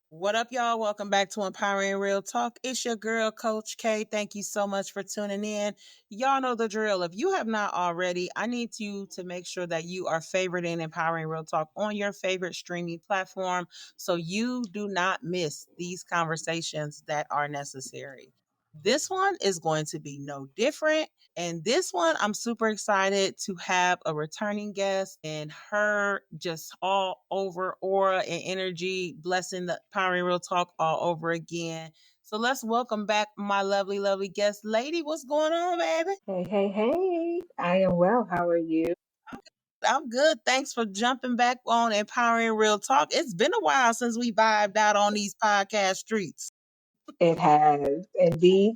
What up, y'all? Welcome back to Empowering Real Talk. It's your girl, Coach K. Thank you so much for tuning in. Y'all know the drill. If you have not already, I need you to make sure that you are favoriting Empowering Real Talk on your favorite streaming platform so you do not miss these conversations that are necessary. This one is going to be no different. And this one, I'm super excited to have a returning guest and her just all over aura and energy, blessing the Power and Real Talk all over again. So let's welcome back my lovely, lovely guest, lady. What's going on, baby? Hey, hey, hey. I am well. How are you? I'm good. Thanks for jumping back on Empowering Real Talk. It's been a while since we vibed out on these podcast streets. It has indeed.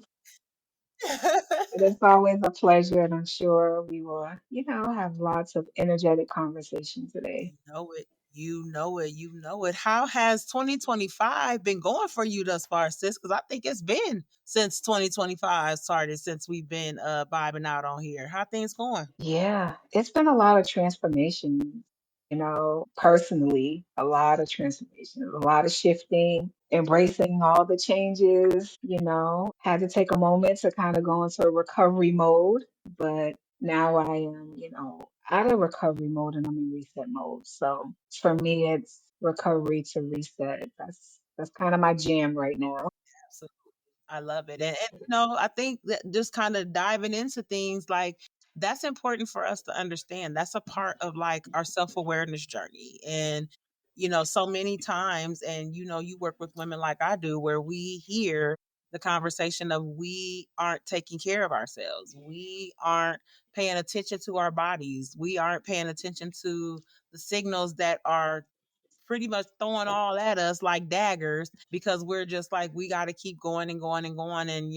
It is always a pleasure, and I'm sure we will, have lots of energetic conversation today. You know it. You know it. You know it. How has 2025 been going for you thus far, sis? Because I think it's been since 2025 started, since we've been vibing out on here. How things going? Yeah, it's been a lot of transformation, personally, a lot of transformation, a lot of shifting, embracing all the changes, had to take a moment to kind of go into a recovery mode, but now I am, out of recovery mode and I'm in reset mode. So for me, it's recovery to reset. That's kind of my jam right now. I love it. And I think that just kind of diving into things like that's important for us to understand. That's a part of like our self awareness journey. And, so many times, and, you work with women like I do, where we hear the conversation of we aren't taking care of ourselves. We aren't paying attention to our bodies. We aren't paying attention to the signals that are pretty much throwing all at us like daggers because we're just like we got to keep going and going and going and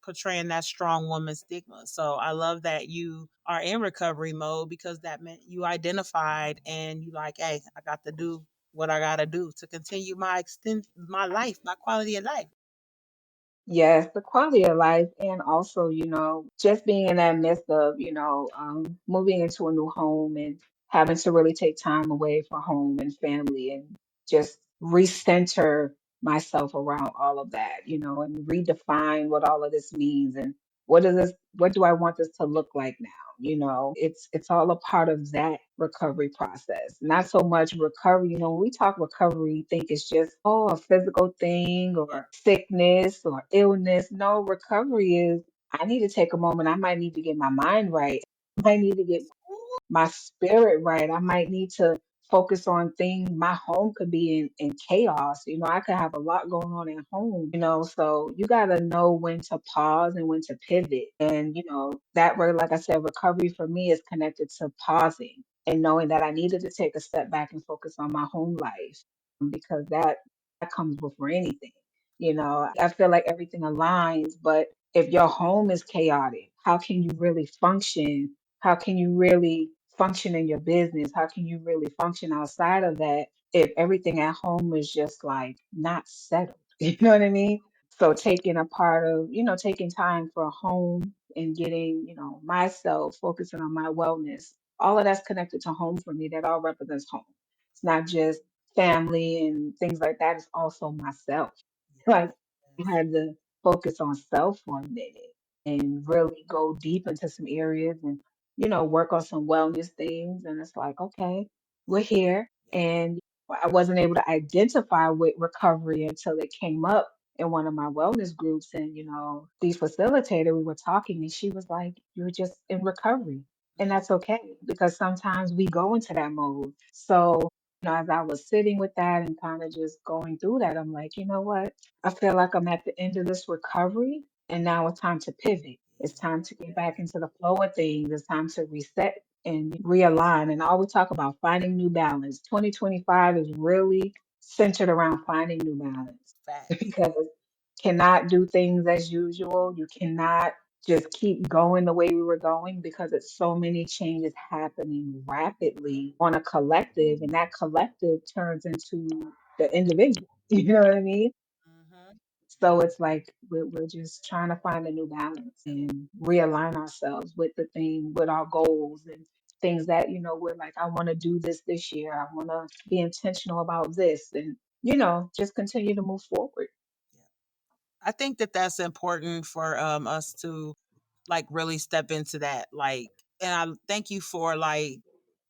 portraying that strong woman stigma. So I love that you are in recovery mode because that meant you identified and you like, hey, I got to do what I got to do to continue my life, my quality of life. Yes, the quality of life, and also, just being in that midst of, moving into a new home and having to really take time away for home and family and just recenter myself around all of that, and redefine what all of this means and what do I want this to look like now? It's all a part of that recovery process. Not so much recovery, when we talk recovery, think it's just, oh, a physical thing or sickness or illness. No, recovery is I need to take a moment. I might need to get my mind right. I might need to get my spirit right. I might need to focus on things. My home could be in chaos. I could have a lot going on at home, so you got to know when to pause and when to pivot. And, that way, like I said, recovery for me is connected to pausing and knowing that I needed to take a step back and focus on my home life because that comes before anything. I feel like everything aligns, but if your home is chaotic, how can you really function? How can you really function in your business? How can you really function outside of that if everything at home is just like not settled? You know what I mean? So taking a part of, taking time for home and getting, myself, focusing on my wellness, all of that's connected to home for me. That all represents home. It's not just family and things like that. It's also myself. Like I had to focus on self for a minute and really go deep into some areas and work on some wellness things. And it's like, okay, we're here. And I wasn't able to identify with recovery until it came up in one of my wellness groups. And, the facilitator, we were talking, and she was like, you're just in recovery. And that's okay because sometimes we go into that mode. So, as I was sitting with that and kind of just going through that, I'm like, you know what? I feel like I'm at the end of this recovery, and now it's time to pivot. It's time to get back into the flow of things. It's time to reset and realign. And I always talk about finding new balance. 2025 is really centered around finding new balance Facts. because cannot do things as usual. You cannot just keep going the way we were going because it's so many changes happening rapidly on a collective, and that collective turns into the individual. You know what I mean? Mhm. So it's like we're just trying to find a new balance and realign ourselves with the thing, with our goals and things that, we're like, I want to do this year. I want to be intentional about this and, just continue to move forward. Yeah. I think that that's important for us to like really step into that. Like, and I thank you for like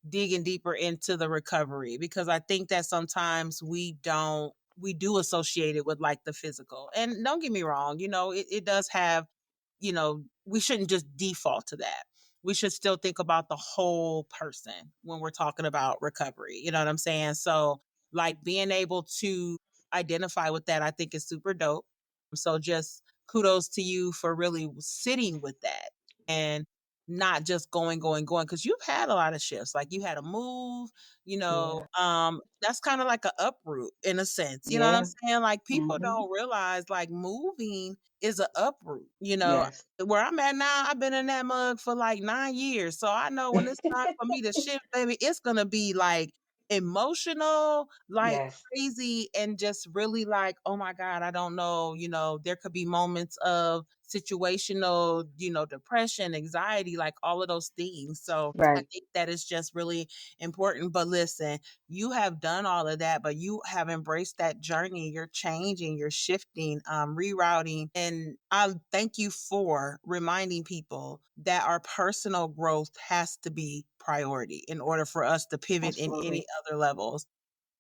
digging deeper into the recovery because I think that sometimes we do associate it with like the physical. And don't get me wrong, it does have, we shouldn't just default to that. We should still think about the whole person when we're talking about recovery. You know what I'm saying? So like being able to identify with that, I think is super dope. So just kudos to you for really sitting with that and not just going because you've had a lot of shifts. Like you had a move, Yeah. that's kind of like a uproot in a sense. You know what I'm Yeah. saying? Like people Hmm. don't realize like moving is a uproot. Yes. Where I'm at now, I've been in that mug for like 9 years. So I know when it's time for me to shift, baby, it's gonna be like emotional, like Yes. crazy, and just really like, oh my God, I don't know. There could be moments of situational, depression, anxiety, like all of those things. So I Right. think that is just really important. But listen, you have done all of that, but you have embraced that journey. You're changing, you're shifting, rerouting. And I thank you for reminding people that our personal growth has to be priority in order for us to pivot in any Absolutely. other levels.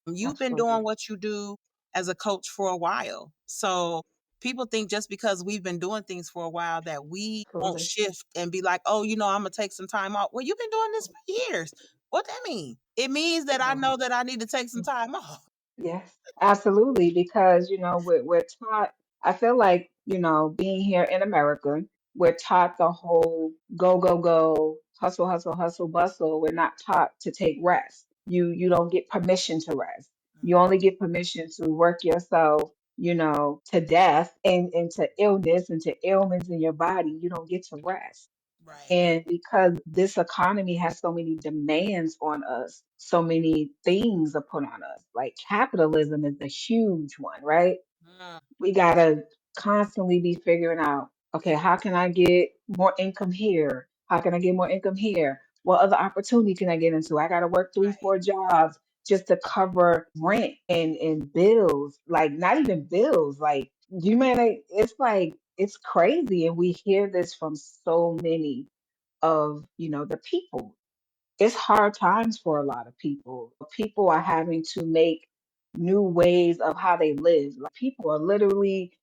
You've been doing Absolutely. what you do as a coach for a while. So people think just because we've been doing things for a while that we won't Absolutely. shift and be like, oh, I'm going to take some time off. Well, you've been doing this for years. What that mean? It means that I No. know that I need to take some time off. Yes, absolutely. Because, we're taught, I feel like, being here in America, we're taught the whole go, go, go, hustle, hustle, hustle, bustle. We're not taught to take rest. You don't get permission to rest. You only get permission to work yourself, to death and to illness and to ailments in your body. You don't get to rest. Right. And because this economy has so many demands on us, so many things are put on us, like capitalism is a huge one, right? Mm, We gotta constantly be figuring out, okay, how can I get more income here? How can I get more income here? What other opportunity can I get into? I gotta work three, right. 4 jobs just to cover rent and bills. Like not even bills. Like it's like it's crazy. And we hear this from so many of the people. It's hard times for a lot of people. People are having to make new ways of how they live. Like people are literally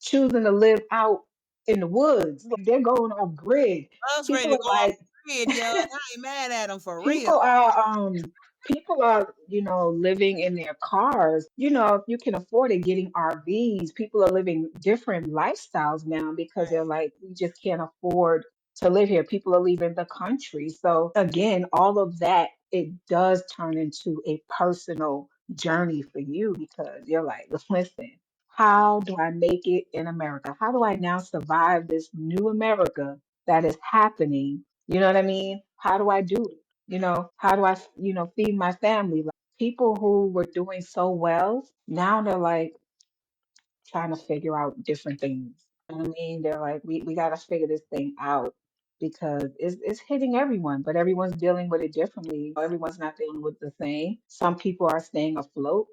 choosing to live out in the woods. Like they're going off grid. I was ready People to are go off like, the grid, yo, and I ain't mad at them for real. people are people are living in their cars, if you can afford it, getting RVs. People are living different lifestyles now because they're Right. like, we just can't afford to live here. People are leaving the country. So again, all of that, it does turn into a personal journey for you because you're like, listen, how do I make it in America? How do I now survive this new America that is happening? You know what I mean? How do I do it? How do I, feed my family? Like people who were doing so well, now they're like trying to figure out different things. You know what I mean? They're like, we got to figure this thing out because it's hitting everyone, but everyone's dealing with it differently. Everyone's not dealing with the same. Some people are staying afloat,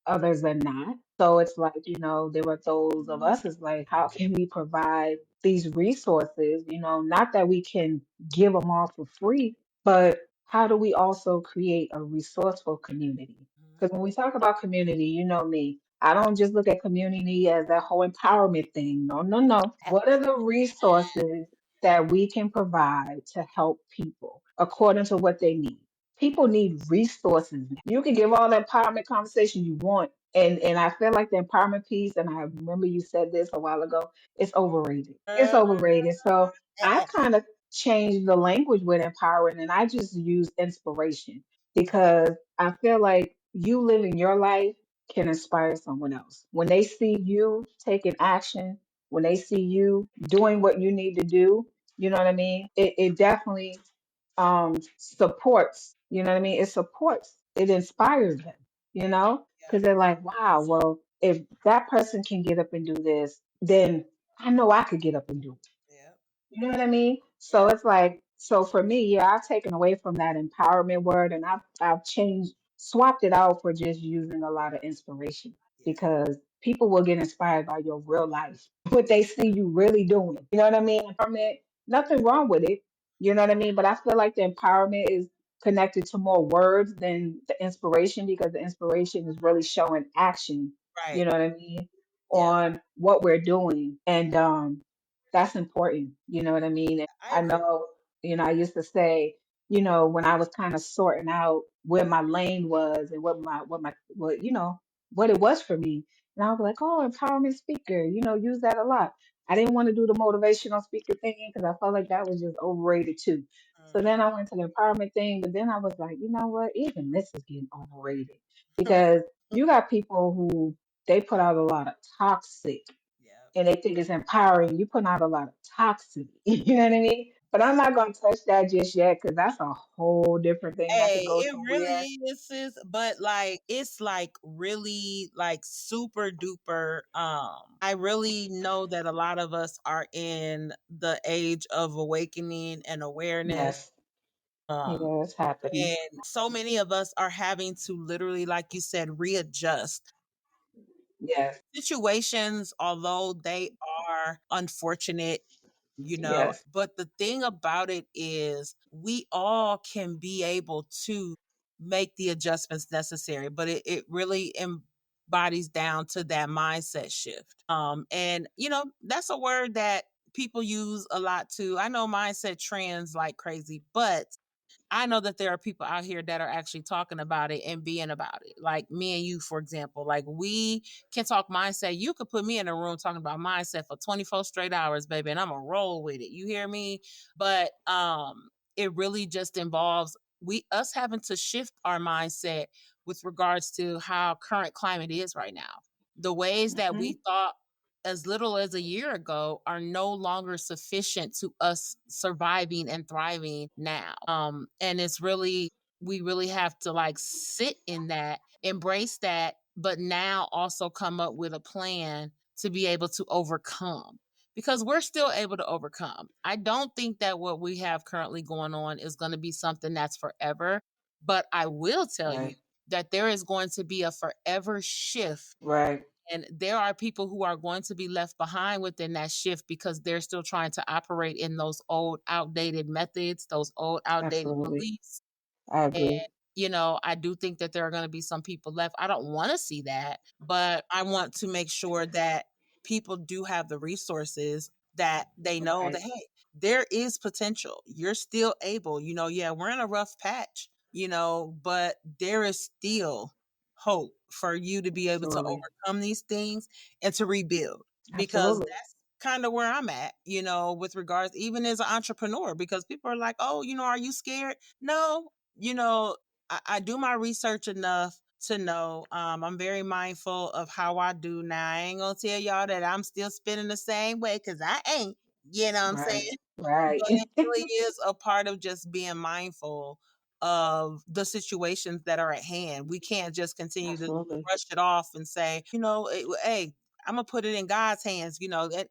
others are not. So it's like, there were those of us is like, how can we provide these resources? Not that we can give them all for free, but how do we also create a resourceful community? Mhm. Because when we talk about community, you know me, I don't just look at community as that whole empowerment thing. No, no, no. What are the resources that we can provide to help people according to what they need? People need resources. You can give all the empowerment conversation you want. And I feel like the empowerment piece, and I remember you said this a while ago, it's overrated. It's Uh, overrated. So I've kind of changed the language with empowering and I just use inspiration because I feel like you living your life can inspire someone else. When they see you taking action, when they see you doing what you need to do, you know what I mean? It definitely supports, you know what I mean? It supports, it inspires them, yeah. because they're like, wow, well, if that person can get up and do this, then I know I could get up and do it. Yep. You know what I mean? So Yep. it's like, so for me, yeah, I've taken away from that empowerment word and I've changed, swapped it out for just using a lot of inspiration Yeah. because people will get inspired by your real life, what they see you really doing. You know what I mean? Empowerment, nothing wrong with it. You know what I mean? But I feel like the empowerment is connected to more words than the inspiration because the inspiration is really showing action, you Right. know what I mean, Yeah. on what we're doing. And that's important. You know what I mean? And I I agree. know, I used to say, when I was kind of sorting out where my lane was and what it was for me. And I was like, oh, empowerment speaker, use that a lot. I didn't want to do the motivational speaker thing because I felt like that was just overrated too. So then I went to the empowerment thing, but then I was like, you know what? Even this is getting overrated Mhm. because you got people who they put out a lot of toxic Yeah. and they think it's empowering. You putting out a lot of toxicity. You know what I mean? But I'm Yeah. not gonna touch that just yet because that's a whole different thing that could Hey, go it really somewhere. is, sis, but like it's like really like super duper. I really know that a lot of us are in the age of awakening and awareness. Yes, Um, yeah, it's happening. and so many of us are having to literally, like you said, readjust Yes, situations, although they are unfortunate, yes, but the thing about it is we all can be able to make the adjustments necessary, but it really embodies down to that mindset shift. And that's a word that people use a lot too. I know mindset trends like crazy, but I know that there are people out here that are actually talking about it and being about it. Like me and you, for example, like we can talk mindset. You could put me in a room talking about mindset for 24 straight hours, baby, and I'm gonna roll with it. You hear me? But it really just involves we us having to shift our mindset with regards to how current climate is right now. The ways that hmm we thought as little as a year ago are no longer sufficient to us surviving and thriving now. And it's really we really have to like sit in that, embrace that, but now also come up with a plan to be able to overcome because we're still able to overcome. I don't think that what we have currently going on is going to be something that's forever, but I will tell you right, that there is going to be a forever shift, right, and there are people who are going to be left behind within that shift because they're still trying to operate in those old, outdated methods, those old, outdated absolutely. beliefs. I And, agree. I do think that there are going to be some people left. I don't want to see that, but I want to make sure that people do have the resources that they know that, Right, hey, there is potential. You're still able, yeah, we're in a rough patch, but there is still hope for you to be able to absolutely, overcome these things and to rebuild because absolutely. that's kind of where I'm at, with regards even as an entrepreneur, because people are like, oh, are you scared? No, I do my research enough to know. I'm very mindful of how I do now. I ain't gonna tell y'all that I'm still spinning the same way because I ain't. You know what I'm saying? Right, right, But it really is a part of just being mindful of the situations that are at hand. We can't just continue to absolutely. brush it off and say, hey, I'm gonna put it in God's hands,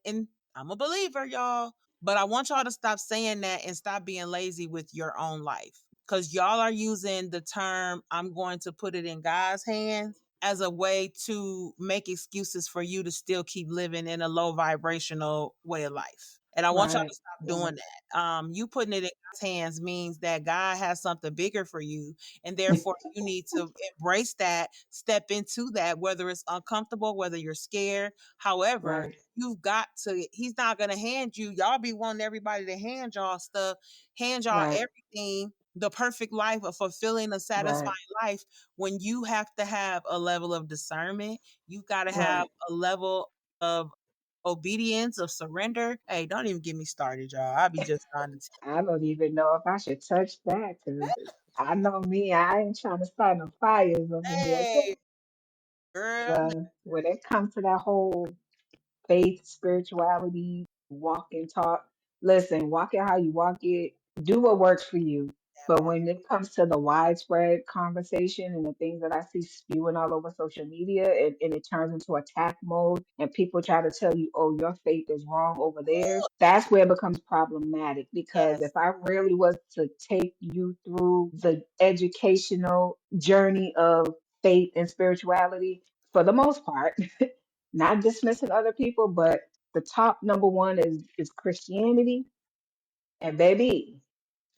and I'm a believer, y'all. But I want y'all to stop saying that and stop being lazy with your own life. Because y'all are using the term, I'm going to put it in God's hands as a way to make excuses for you to still keep living in a low vibrational way of life. And I want y'all to Right, stop right, doing that. You putting it in God's hands means that God has something bigger for you. And therefore, you need to embrace that, step into that, whether it's uncomfortable, whether you're scared. However, right, you've got to, he's not going to hand you, y'all be wanting everybody to hand y'all stuff, hand y'all right, everything, the perfect life, a fulfilling, a satisfying right, life, when you have to have a level of discernment. You've got to have right. a level of obedience, of surrender. Hey, don't even get me started, y'all. I'll be just trying to I don't even know if I should touch that because I know me, I ain't trying to start no fires over here. hey, girl. When it comes to that whole faith, spirituality, walk and talk, listen, walk it how you walk it. Do what works for you. But when it comes to the widespread conversation and the things that I see spewing all over social media, and it turns into attack mode, and people try to tell you, oh, your faith is wrong over theirs, that's where it becomes problematic. Because Yes. if I really was to take you through the educational journey of faith and spirituality, for the most part, not dismissing other people, but the top number one is Christianity. And baby,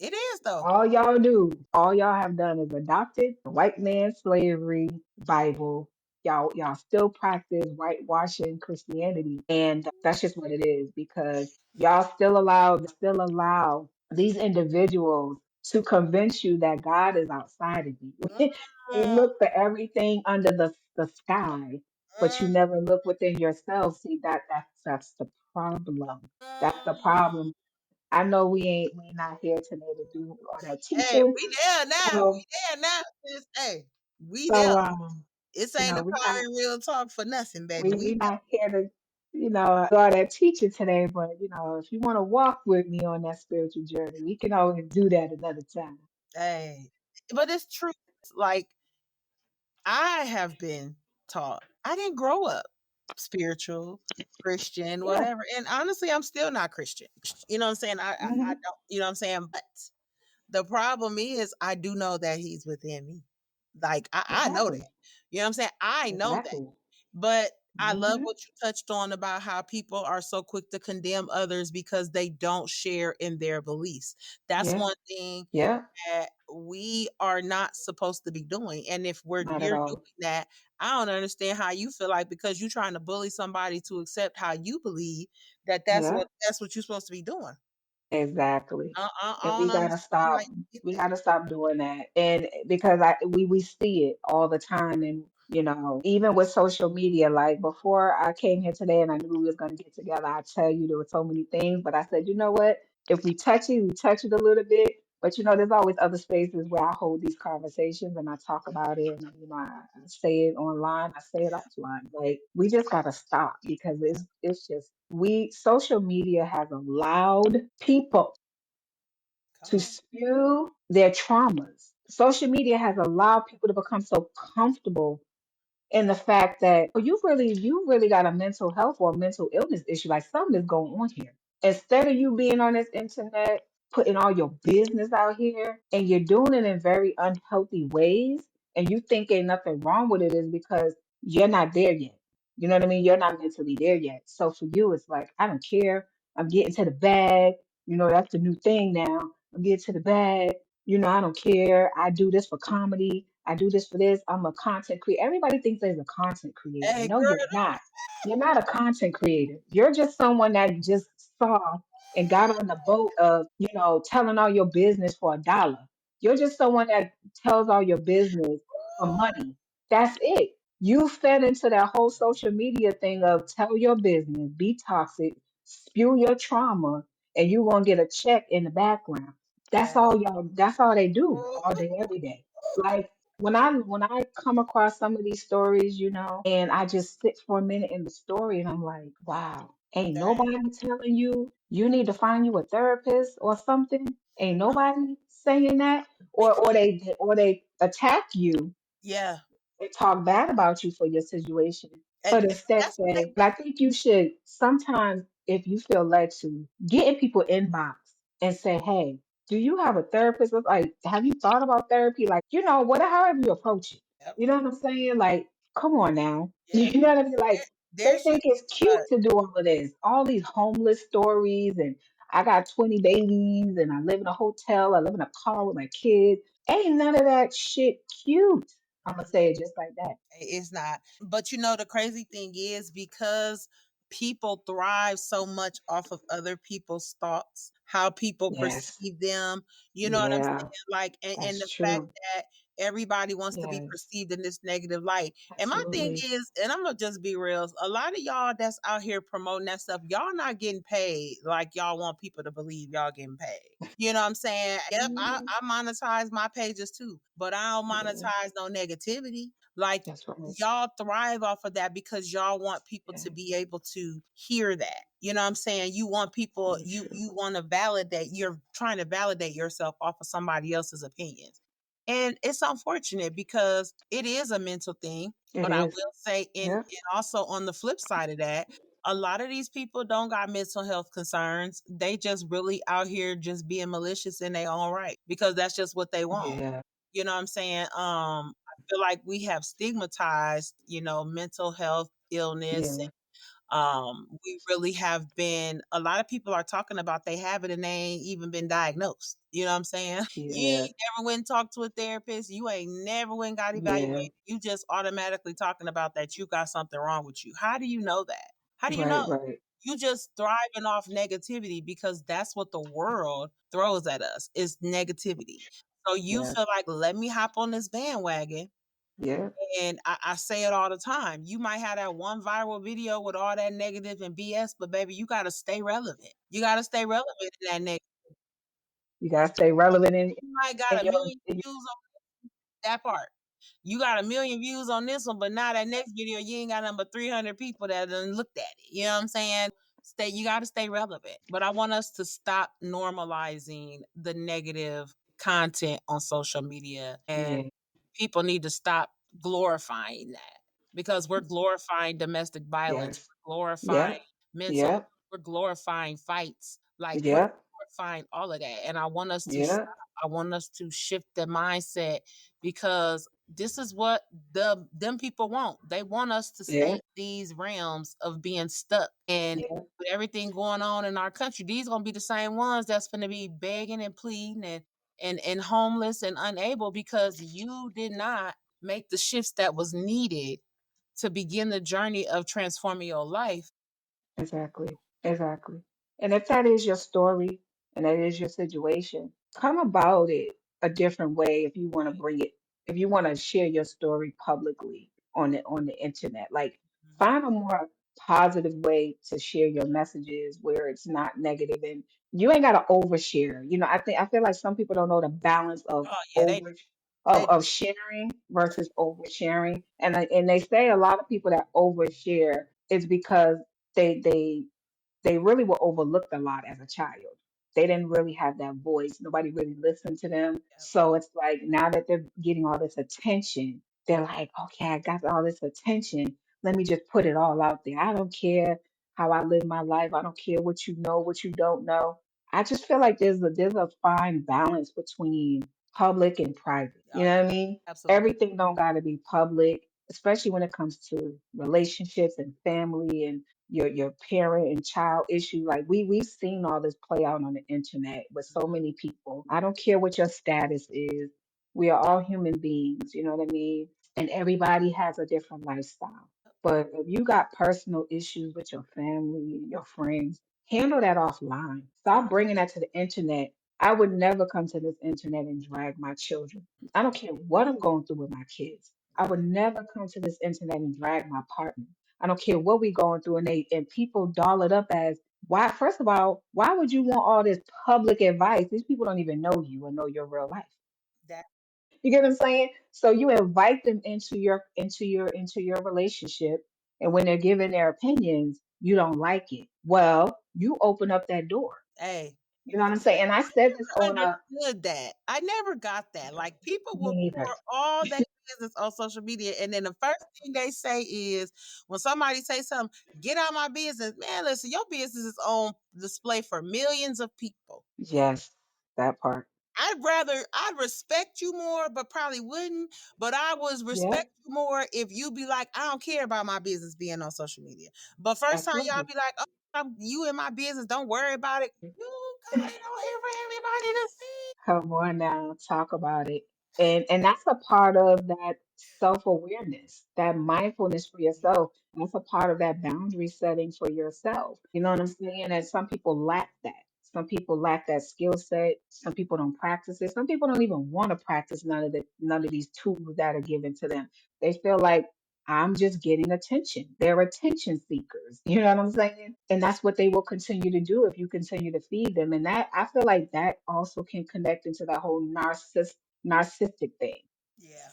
It is though. all y'all have done is adopted the white man slavery Bible. Y'all still practice whitewashing Christianity, and that's just what it is, because y'all still allow these individuals to convince you that God is outside of you. You Mm, look for everything under the sky, but you mm, never look within yourself. See, that's the problem. That's the mm. problem. I know we not here today to do all that Hey, teaching. we there now. So We there now. Sis. Hey, we there. so This ain't a we power not and real talk for nothing, baby. we not here to do all that teaching today. But if you want to walk with me on that spiritual journey, we can always do that another time. Hey, but it's true. Like I have been taught. I didn't grow up spiritual, Christian, Yeah. whatever. And honestly, I'm still not Christian. You know what I'm saying? I Hmm. don't. You know what I'm saying? But the problem is, I do know that He's within me. Like I know Exactly. that. You know what I'm saying? I know that. Exactly. But I love Hmm. what you touched on about how people are so quick to condemn others because they don't share in their beliefs. That's Yeah. one thing Yeah. that we are not supposed to be doing. And if Not at you're all. doing that, I don't understand how you feel like because you're trying to bully somebody to accept how you believe that Yeah. that's what you're supposed to be doing. Exactly. And I don't understand how you get we that. gotta stop doing that. And because we see it all the time, and even with social media, like before I came here today and I knew we was gonna get together, I tell you there were so many things, but I said, you know what? If we touch it a little bit. But there's always other spaces where I hold these conversations and I talk about it, and I say it online, I say it offline. Like we just gotta stop, because it's just we social media has allowed people Come to on. spew their traumas. Social media has allowed people to become so comfortable in the fact that, oh, you really got a mental health or a mental illness issue. Like something is going on here. Instead of you being on this internet, putting all your business out here, and you're doing it in very unhealthy ways, and you think ain't nothing wrong with it, is because you're not there yet. You know what I mean? You're not mentally there yet. So for you, it's like, I don't care. I'm getting to the bag. That's the new thing now. I'm getting to the bag. I don't care. I do this for comedy. I do this for this. I'm a content creator. Everybody thinks they're a content creator. Hey No, girl. you're not. You're not a content creator. You're just someone that just saw and got on the boat of, telling all your business for $1. You're just someone that tells all your business for money. That's it. You fed into that whole social media thing of tell your business, be toxic, spew your trauma, and you're gonna get a check in the background. That's Yeah. all y'all. That's all they do all day, every day. Like when I come across some of these stories, and I just sit for a minute in the story, and I'm like, wow, ain't nobody telling you need to find you a therapist or something. Ain't nobody saying that, or they attack you Yeah. and talk bad about you for your situation, but And instead that's what they say, I think you should sometimes, if you feel led to, get in people inbox and say, hey, do you have a therapist? Like, have you thought about therapy? Like, however you approach it. yep. You know what I'm saying? Like, come on now. Yeah. You know what I mean? Like, There they should think it's be cute to do all of this, all these homeless stories, and I got 20 babies, and I live in a hotel, I live in a car with my kids. Ain't none of that shit cute. I'm gonna say it just like that. it's not. But the crazy thing is because people thrive so much off of other people's thoughts, how people Yes. perceive them. You know what I'm Yeah, saying? Like, and that's the fact true. Everybody wants to be Yes, perceived in this negative light. And my thing absolutely. is, and I'm gonna just be real, a lot of y'all that's out here promoting that stuff, y'all not getting paid like y'all want people to believe y'all getting paid. You know what I'm saying? Yep, Mhm. I monetize my pages too, but I don't Yeah, monetize no negativity. Like that's right. y'all thrive off of that because y'all want people to Yeah, be able to hear that. You know what I'm saying? You want people, so you true. want to validate, you're trying to validate yourself off of somebody else's opinions. And it's unfortunate because it is a mental thing. It But I is. will say, Yep. and also on the flip side of that, a lot of these people don't got mental health concerns. They just really out here just being malicious in their own right because that's just what they want. Yeah. You know what I'm saying? I feel like we have stigmatized, mental health illness. Yeah. We really have been, a lot of people are talking about they have it and they ain't even been diagnosed. You know what I'm saying? You Yeah. ain't never went and talked to a therapist. You ain't never went and got Yeah. evaluated. You just automatically talking about that you got something wrong with you. How do you know that? How do you know? Right, right. You just thriving off negativity because that's what the world throws at us is negativity. So you Yeah. feel like, let me hop on this bandwagon, Yeah. and I say it all the time. You might have that one viral video with all that negative and BS, but baby, you got to stay relevant. You got to stay relevant in that negative. You gotta stay relevant You might got in a your million in views on that part. You got a million views on this one, but now that next video, you ain't got number 300 people that done looked at it. You know what I'm saying? You got to stay relevant. But I want us to stop normalizing the negative content on social media, yeah. and people need to stop glorifying that because we're glorifying domestic violence, Yes. we're glorifying Yep. mental, Yep. we're glorifying fights, like we're Yep. glorifying all of that. And I want us to stop. Yep. I want us to shift the mindset because this is what them people want. They want us to stay in Yeah. these realms of being stuck. And Yeah. with everything going on in our country, these gonna be the same ones that's gonna be begging and pleading and homeless and unable because you did not make the shifts that was needed to begin the journey of transforming your life. Exactly. Exactly. And if that is your story and that is your situation, come about it a different way if you want to bring it, if you want to share your story publicly on the internet. Like find a more positive way to share your messages where it's not negative and you ain't gotta overshare. I feel like some people don't know the balance of Oh yeah, over they of sharing versus oversharing. And they say a lot of people that overshare is because they they really were overlooked a lot as a child. They didn't really have that voice. Nobody really listened to them. So it's like now that they're getting all this attention, they're like, okay, I got all this attention. Let me just put it all out there. I don't care how I live my life. I don't care what you know, what you don't know. I just feel like there's a fine balance between public and private. oh You know yeah, what I mean? absolutely. Everything don't gotta be public, especially when it comes to relationships and family and your parent and child issue. Like we've seen all this play out on the internet with so many people. I don't care what your status is. We are all human beings, you know what I mean? And everybody has a different lifestyle. But if you got personal issues with your family, your friends, handle that offline. Stop bringing that to the internet. I would never come to this internet and drag my children. I don't care what I'm going through with my kids. I would never come to this internet and drag my partner. I don't care what we going through, and people doll it up as why. First of all, why would you want all this public advice? These people don't even know you or know your real life. That You get what I'm saying? So you invite them into your relationship, and when they're giving their opinions, you don't like it. Well, you open up that door. hey, You know what I'm saying? And I said this on a understood that. I never got that. Like people will me either. pour all their business on social media, and then the first thing they say is when somebody say something, "Get out my business, man." Listen, your business is on display for millions of people. Yes, that part. I'd respect you more, but probably wouldn't. But I would Yeah, respect you more if you be like, I don't care about my business being on social media. But first time y'all absolutely. be like, oh, you in my business, don't worry about it. You got it on here for everybody to see. Come on now, talk about it. And that's a part of that self-awareness, that mindfulness for yourself. That's a part of that boundary setting for yourself. You know what I'm saying? And some people lack that. Some people lack that skill set. Some people don't practice it. Some people don't even want to practice none of these tools that are given to them. They feel like I'm just getting attention. They're attention seekers. You know what I'm saying? And that's what they will continue to do if you continue to feed them. And that I feel like that also can connect into that whole narcissistic thing. Yeah.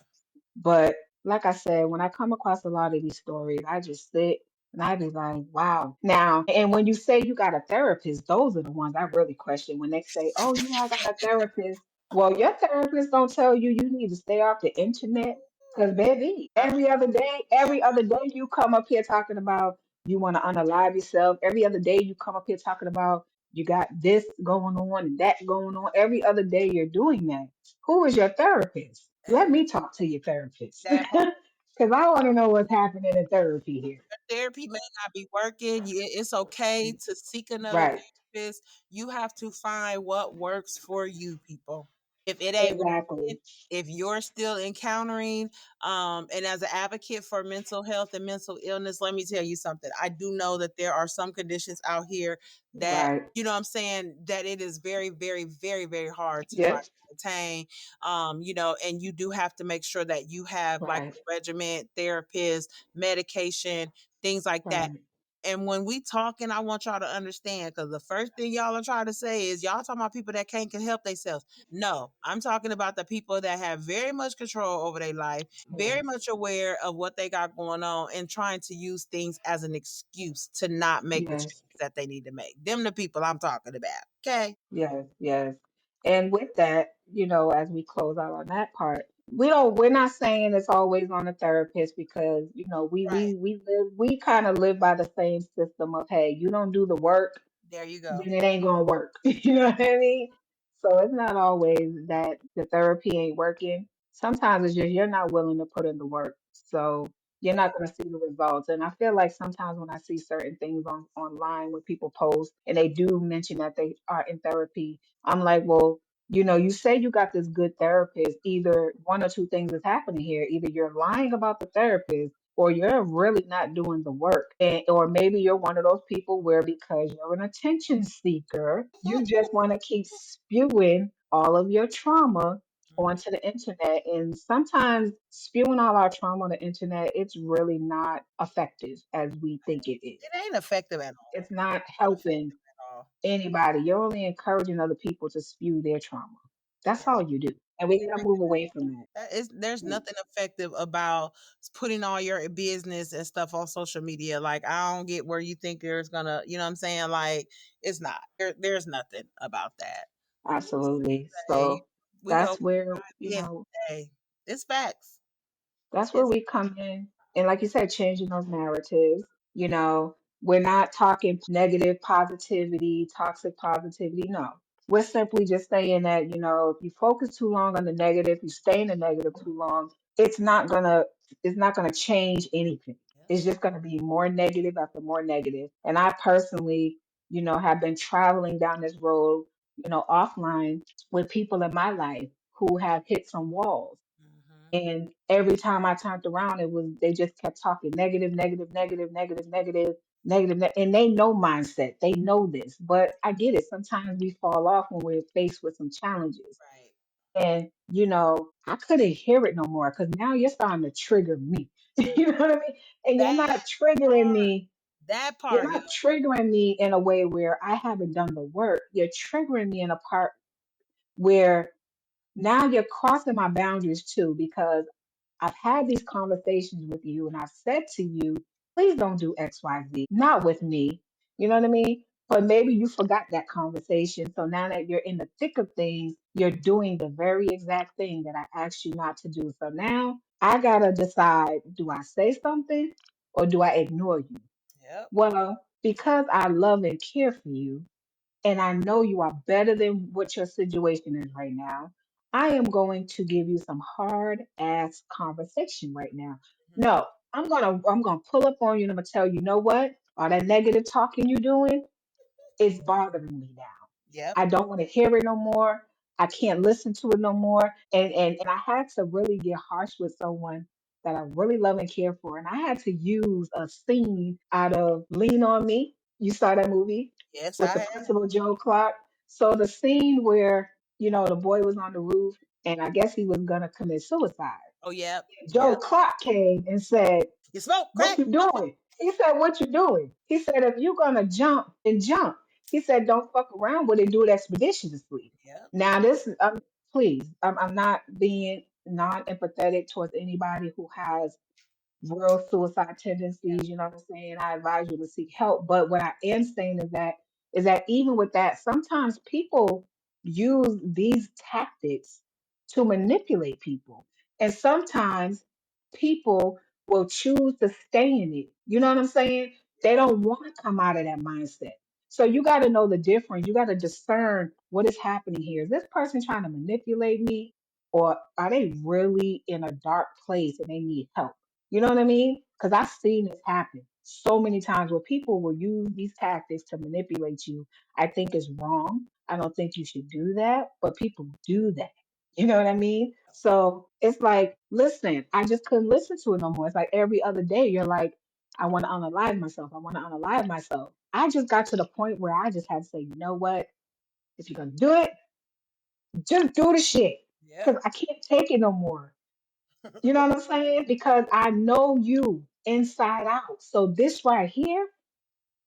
But like I said, when I come across a lot of these stories, I just sit and I be like, wow. Now, and when you say you got a therapist, those are the ones I really question when they say, oh, yeah, I got a therapist. Well, your therapist don't tell you you need to stay off the internet. Because, baby, every other day you come up here talking about you want to unalive yourself. Every other day you come up here talking about you got this going on and that going on. Every other day you're doing that. Who is your therapist? And Let me talk to your therapist. that Because I want to know what's happening in therapy here. therapy may not be working. It's okay to seek another Right. therapist. You have to find what works for you, people. If it ain't Exactly. working, if you're still encountering, and as an advocate for mental health and mental illness, let me tell you something. I do know that there are some conditions out here that, Right. you know what I'm saying, that it is very, very, very, very hard to try Yep. to attain. And you do have to make sure that you have like Right. a regimen, therapist, medication, things like that. Right. And when we talking, I want y'all to understand because the first thing y'all are trying to say is y'all talking about people that can help themselves. No, I'm talking about the people that have very much control over their life, very Yes. much aware of what they got going on, and trying to use things as an excuse to not make the changes Yes. that they need to make. Them the people I'm talking about. Okay. Yes. Yes. And with that, as we close out on that part, we're not saying it's always on the therapist because, Right. we kind of live by the same system of, hey, you don't do the work, There you go. then it ain't gonna work. You know what I mean? So it's not always that the therapy ain't working. Sometimes it's just you're not willing to put in the work. So you're Yeah. not gonna see the results. And I feel like sometimes when I see certain things online where people post and they do mention that they are in therapy, I'm like, well, you say you got this good therapist. Either one or two things is happening here. Either you're lying about the therapist or you're really not doing the work. Or maybe you're one of those people where because you're an attention seeker, you just want to keep spewing all of your trauma Mhm. onto the internet. And sometimes spewing all our trauma on the internet, it's really not effective as we think it is. It ain't effective at all. It's not Not helping effective at all. anybody. You're only encouraging other people to spew their trauma. That's all you do. And we gotta move away from that. There's nothing effective about putting all your business and stuff on social media. Like I don't get where you think there's gonna, you know what I'm saying? Like it's not. There's nothing about that. Needless to Absolutely. say, So we that's hope where, God be in today. It's facts. that's where It's we come in. And like you said, changing those narratives. We're not talking negative positivity, toxic positivity. No. We're simply just saying that, if you focus too long on the negative, you stay in the negative too long, it's not gonna change anything. It's just gonna be more negative after more negative. And I personally, have been traveling down this road, offline with people in my life who have hit some walls. hmm And every time I turned around, it was they just kept talking negative, negative, negative, negative, negative, negative, and they know mindset. They know this, but I get it. Sometimes we fall off when we're faced with some challenges, right. and I couldn't hear it no more because now you're starting to trigger me. You know what I mean? And you're That not triggering part. me. That You're part. not triggering me in a way where I haven't done the work. You're triggering me in a part where now you're crossing my boundaries too because I've had these conversations with you and I've said to you, please don't do XYZ, not with me. You know what I mean? But maybe you forgot that conversation. So now that you're in the thick of things, you're doing the very exact thing that I asked you not to do. So now I got to decide, do I say something or do I ignore you? Yep. Well, because I love and care for you, and I know you are better than what your situation is right now, I am going to give you some hard ass conversation right now. hmm No, I'm gonna pull up on you and I'm gonna tell you, you know what? All that negative talking you doing is bothering me now. Yep. I don't want to hear it no more. I can't listen to it no more. And I had to really get harsh with someone that I really love and care for. And I had to use a scene out of Lean on Me. You saw that movie Yes, with I the have. Principal Joe Clark. So the scene where, the boy was on the roof and I guess he was gonna commit suicide. Oh, yep. Joe Clark came and said, You smoke "What crack. you doing?" He said, "What you doing?" He said, "If you're gonna jump, then jump." He said, "Don't fuck around with it. Do it expeditiously." Yep. Now, this, please, I'm not being non-empathetic towards anybody who has real suicide tendencies, you know what I'm saying? I advise you to seek help. But what I am saying is that even with that, sometimes people use these tactics to manipulate people. And sometimes people will choose to stay in it. You know what I'm saying? They Yeah. don't want to come out of that mindset. So you got to know the difference. You got to discern what is happening here. Is this person trying to manipulate me? Or are they really in a dark place and they need help? You know what I mean? Because I've seen this happen so many times where people will use these tactics to manipulate you. I think it's wrong. I don't think you should do that, but people do that. You know what I mean? So it's like, listen, I just couldn't listen to it no more. It's like every other day you're like, I want to unalive myself. I want to unalive myself. I just got to the point where I just had to say, you know what? If you're going to do it, just do the shit. Yep. Because I can't take it no more. You know what I'm saying? Because I know you inside out. So this right here,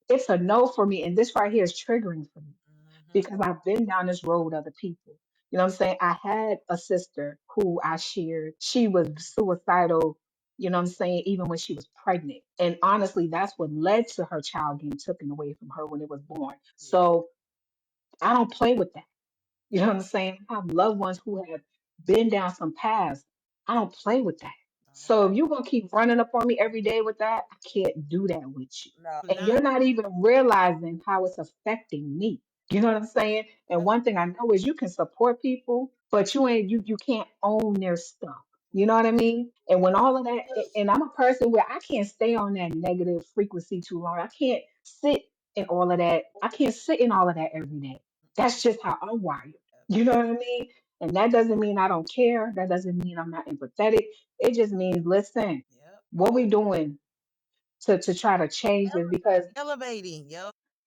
it's a no for me. And this right here is triggering for me Hmm. because I've been down this road with other people. You know what I'm saying? I had a sister who I shared. She was suicidal, you know what I'm saying, even when she was pregnant. And honestly, that's what led to her child getting taken away from her when it was born. Yeah. So I don't play with that. You know what I'm saying? I have loved ones who have been down some paths. I don't play with that. So if you're gonna keep running up on me every day with that, I can't do that with you. And you're not even realizing how it's affecting me. You know what I'm saying? And one thing I know is you can support people, but you can't own their stuff. You know what I mean? And when all of that, and I'm a person where I can't stay on that negative frequency too long. I can't sit in all of that. I can't sit in all of that every day. That's just how I'm wired. You know what I mean? And that doesn't mean I don't care. That doesn't mean I'm not empathetic. It just means, listen, what we doing to try to change this? Because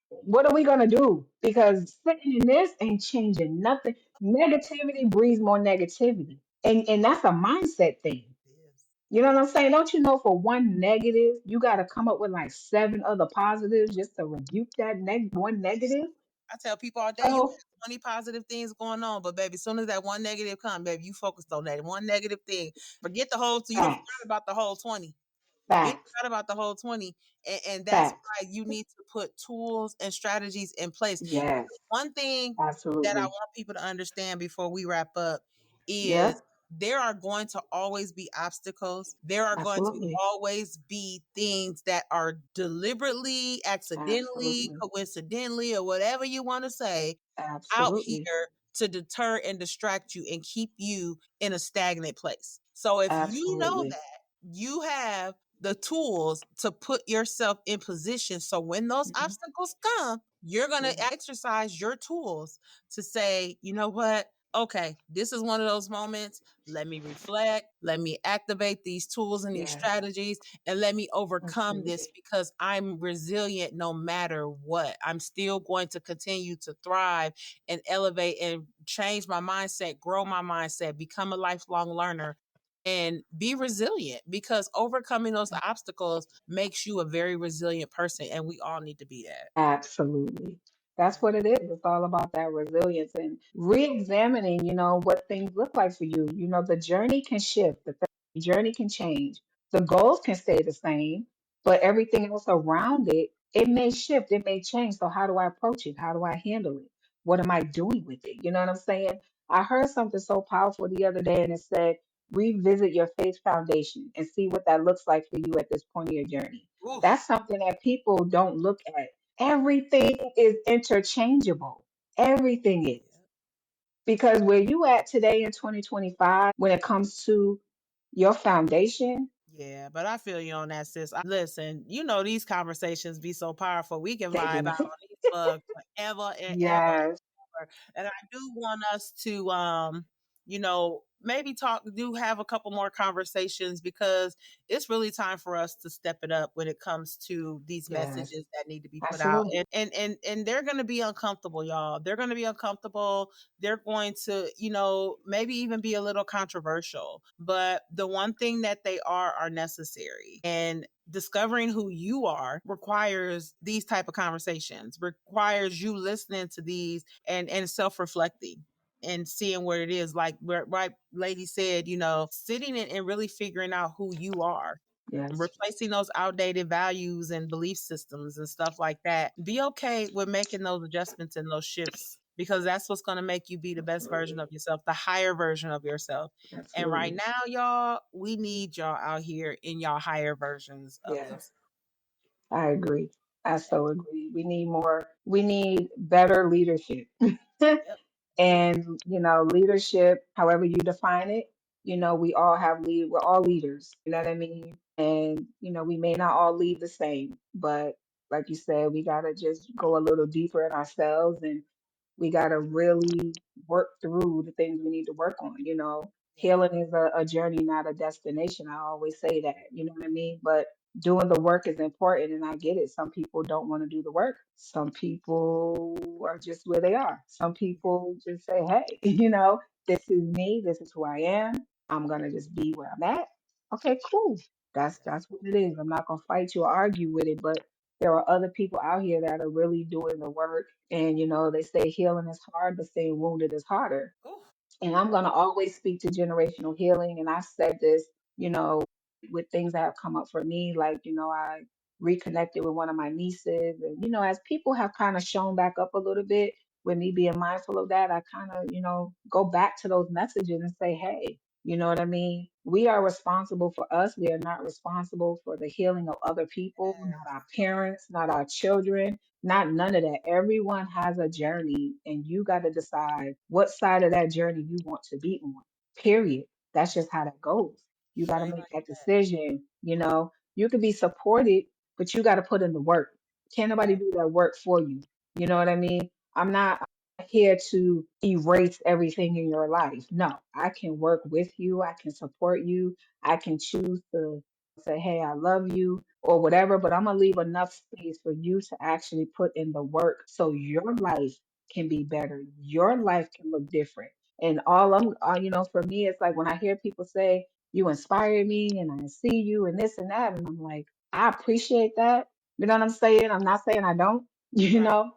what are we gonna do? Because sitting in this ain't changing nothing. Negativity breeds more negativity. And that's a mindset thing. You know what I'm saying? Don't you know for one negative, you gotta come up with like seven other positives just to rebuke that one negative? I tell people all day, you So have 20 positive things going on, but baby, as soon as that one negative comes, baby, you focused on that one negative thing. Forget the whole, so you don't forget facts, about the whole 20. You facts, forgot about the whole 20. And that's facts. why you need to put tools and strategies in place. Yes, One thing that I absolutely. want people to understand before we wrap up is Yep, there are going to always be obstacles. There are going to absolutely. always be things that are deliberately, accidentally, Absolutely. coincidentally, or whatever you want to say out Absolutely. here to deter and distract you and keep you in a stagnant place. So if you know Absolutely. that, you have the tools to put yourself in position so when those Mhm. obstacles come, you're going to Yeah. exercise your tools to say, you know what? Okay, this is one of those moments. Let me reflect. Let me activate these tools and these Yes. strategies and let me overcome this Absolutely. because I'm resilient no matter what. I'm still going to continue to thrive and elevate and change my mindset, grow my mindset, become a lifelong learner and be resilient because overcoming those obstacles makes you a very resilient person and we all need to be that. Absolutely. That's what it is. It's all about that resilience and re-examining, what things look like for you. The journey can shift, the journey can change. The goals can stay the same, but everything else around it, it may shift, it may change. So how do I approach it? How do I handle it? What am I doing with it? You know what I'm saying? I heard something so powerful the other day and it said, revisit your faith foundation and see what that looks like for you at this point of your journey. Oof. That's something that people don't look at. Everything is interchangeable. Everything is. Because where you at today in 2025, when it comes to your foundation, Yeah, but I feel you on that, sis. Listen, you know these conversations be so powerful. We can they vibe do. out on these bugs forever and ever. Yes. And I do want us to you know, maybe do have a couple more conversations, because it's really time for us to step it up when it comes to these Yes, messages that need to be put out. absolutely. And they're going to be uncomfortable, y'all. They're going to be uncomfortable. They're going to, maybe even be a little controversial, but the one thing that they are necessary. And discovering who you are requires these type of conversations, requires you listening to these and self-reflecting and seeing what it is. Like where right lady said, sitting and really figuring out who you are, Yes, replacing those outdated values and belief systems and stuff like that. Be okay with making those adjustments and those shifts, because that's what's going to make you be the best version absolutely. of yourself, the higher version of yourself. And right Absolutely. now, y'all, we need y'all out here in y'all higher versions of Yeah, yourself. I agree. I so agree. We need better leadership. Yep. And, leadership, however you define it, we all we're all leaders, you know what I mean? And, we may not all lead the same, but like you said, we got to just go a little deeper in ourselves, and we got to really work through the things we need to work on. Yep. Healing is a journey, not a destination. I always say that, you know what I mean? But doing the work is important, and I get it. Some people don't want to do the work. Some people are just where they are. Some people just say, hey, this is me, this is who I am. I'm gonna just be where I'm at. Okay, cool. That's what it is. I'm not gonna fight you or argue with it, but there are other people out here that are really doing the work. And they say healing is hard, but staying wounded is harder. Ooh, And I'm going to always speak to generational healing. And I said this, you know, with things that have come up for me, like, I reconnected with one of my nieces. And, as people have kind of shown back up a little bit, with me being mindful of that, I kind of, go back to those messages and say, hey, you know what I mean? We are responsible for us. We are not responsible for the healing of other people, not our parents, not our children, not none of that. Everyone has a journey, and you got to decide what side of that journey you want to be on. Period. That's just how that goes. You got to straight make like that that. decision. You can be supported, but you got to put in the work. Can't nobody Right. do that work for you. You know what I mean? I'm not here to erase everything in your life. No, I can work with you. I can support you. I can choose to say, hey, I love you or whatever, but I'm going to leave enough space for you to actually put in the work so your life can be better. Your life can look different. And for me, it's like when I hear people say, you inspire me and I see you and this and that, and I'm like, I appreciate that. You know what I'm saying? I'm not saying I don't, you Right. know, Yeah.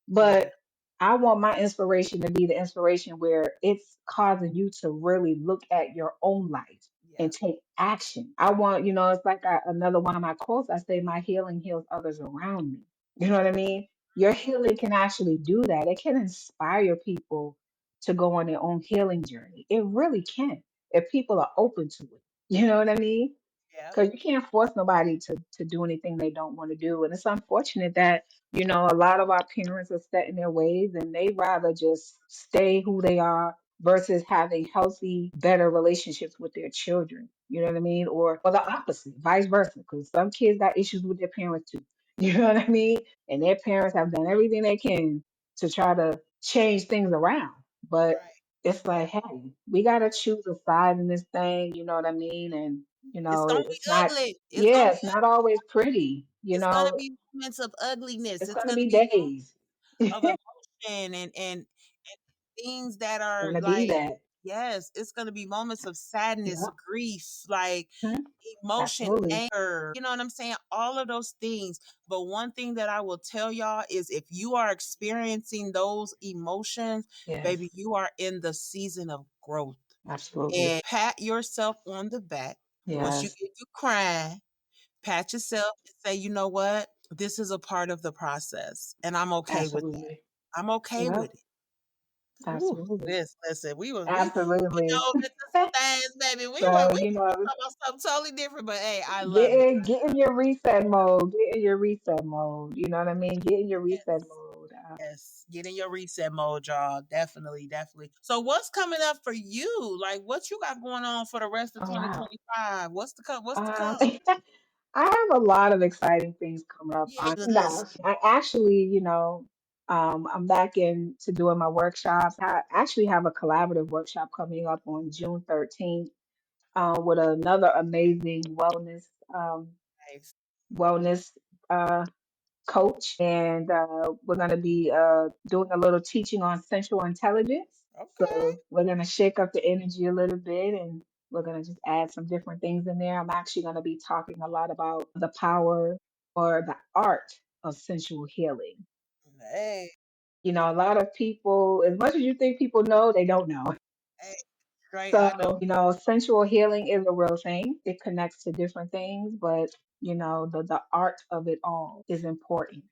but I want my inspiration to be the inspiration where it's causing you to really look at your own life and Yeah. take action. I want, it's like another one of my quotes. I say, my healing heals others around me. You know what I mean? Your healing can actually do that. It can inspire people to go on their own healing journey. It really can, if people are open to it. You know what I mean? Yeah. Because you can't force nobody to do anything they don't want to do. And it's unfortunate that, a lot of our parents are set in their ways and they rather just stay who they are versus having healthy, better relationships with their children. You know what I mean? Or the opposite, vice versa. Because some kids got issues with their parents too. You know what I mean? And their parents have done everything they can to try to change things around. But Right. it's like, hey, we got to choose a side in this thing. You know what I mean? And It's gonna be it's not, ugly. It's gonna yeah, be it's not always pretty. it's gonna be moments of ugliness. It's It's gonna gonna be be days. of emotion and things that are Gonna be like, that. yes, it's gonna be moments of sadness, Yep. grief, like Mhm. emotion, Absolutely. anger, you know what I'm saying? All of those things. But one thing that I will tell y'all is, if you are experiencing those emotions, Yes. baby, you are in the season of growth. Absolutely. And pat yourself on the back. Once you Yes. get you crying, pat yourself and say, you know what? This is a part of the process. And I'm okay with that. Absolutely. I'm okay with Yep. it. Ooh, Absolutely. listen, Absolutely. Mr. Sustains, baby. So, We were talking about something totally different, but hey, I love it. get in your reset mode. Get in your reset mode. You know what I mean? Get in your reset Yes. mode. Yes. Get in your reset mode, y'all. Definitely, definitely. So what's coming up for you? Like, what you got going on for the rest of Oh wow. 2025? What's to come? What's to Um, come? I have a lot of exciting things coming up. Yeah, good No, listen. I actually, I'm back into doing my workshops. I actually have a collaborative workshop coming up on June 13th with another amazing um, Nice. wellness coach, and we're going to be doing a little teaching on sensual intelligence. Okay. So we're going to shake up the energy a little bit, and we're going to just add some different things in there. I'm actually going to be talking a lot about the power or the art of sensual healing. Hey, A lot of people, as much as you think people know, they don't know. hey, great. I know. So, sensual healing is a real thing. It connects to different things, but the art of it all is important.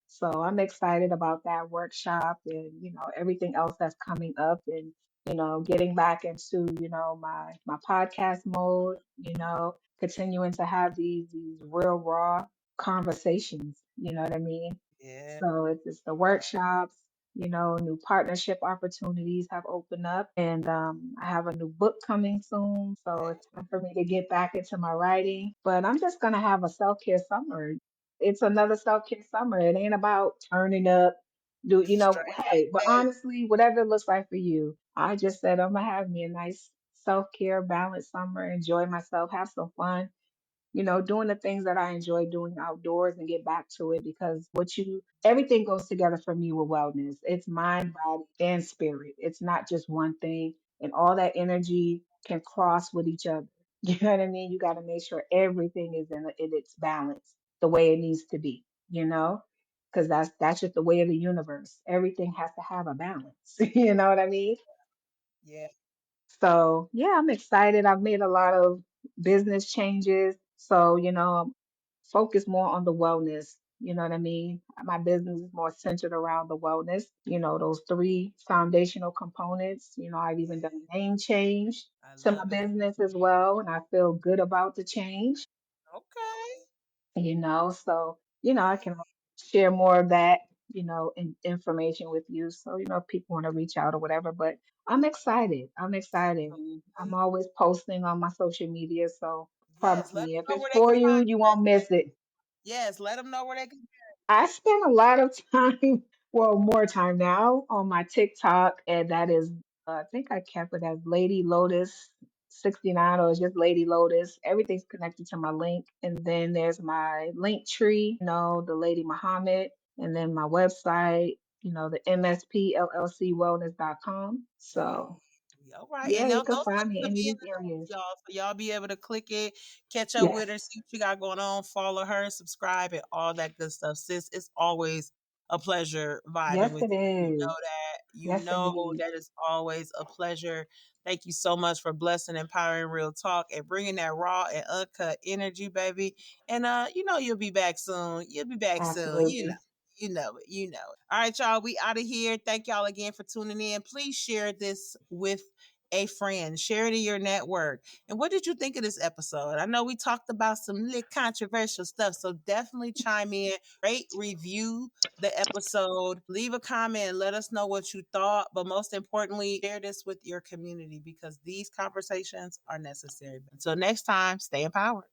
So I'm excited about that workshop and, everything else that's coming up and, getting back into, my podcast mode, continuing to have these real raw conversations, you know what I mean? Yeah. So it's the workshops, new partnership opportunities have opened up, and I have a new book coming soon. So it's time for me to get back into my writing. But I'm just gonna have a self-care summer. It's another self-care summer. It ain't about turning up, Straight. hey, but honestly, whatever it looks like for you. I just said I'm gonna have me a nice self-care, balanced summer, enjoy myself, have some fun, doing the things that I enjoy doing outdoors and get back to it because everything goes together for me with wellness. It's mind, body, and spirit. It's not just one thing, and all that energy can cross with each other. You know what I mean? You got to make sure everything is in its balance the way it needs to be, because that's just the way of the universe. Everything has to have a balance. You know what I mean? Yeah. So yeah, I'm excited. I've made a lot of business changes. So, I'm focused more on the wellness. You know what I mean? My business is more centered around the wellness, those three foundational components. I've even done a name change I to my love it. business as well, and I feel good about the change, Okay. so I can share more of that information with you, so if people want to reach out or whatever. But I'm excited, and I'm Absolutely. always posting on my social media, so Yes. promise Let me, them if know it's where they for can you, find you you won't at, miss baby. it. Yes. Let them know where they can. I spend a lot of time, well, more time now on my TikTok, and that is, I think I kept it as Lady Lotus 69, or it's just Lady Lotus. Everything's connected to my link. And then there's my link tree, the Lady Muhammad, and then my website, the MSPLLCwellness.com. So, All right. yeah, And you those can find links me in will any be of in these the notes, areas. y'all. So y'all be able to click it, catch up with Yes, her, see what she got going on, follow her, subscribe, and all that good stuff. Sis, it's always a pleasure vibing yes, with it you. You is. know that. You Yes, know indeed. that is always a pleasure. Thank you so much for blessing, empowering real talk, and bringing that raw and uncut energy, baby. And you'll be back soon. You'll be back soon. You know. Absolutely. You know it. You know it. All right, y'all. We out of here. Thank y'all again for tuning in. Please share this with a friend. Share it in your network. And what did you think of this episode? I know we talked about some little controversial stuff, so definitely chime in, rate, review the episode, leave a comment, let us know what you thought. But most importantly, share this with your community because these conversations are necessary. Until next time, stay empowered.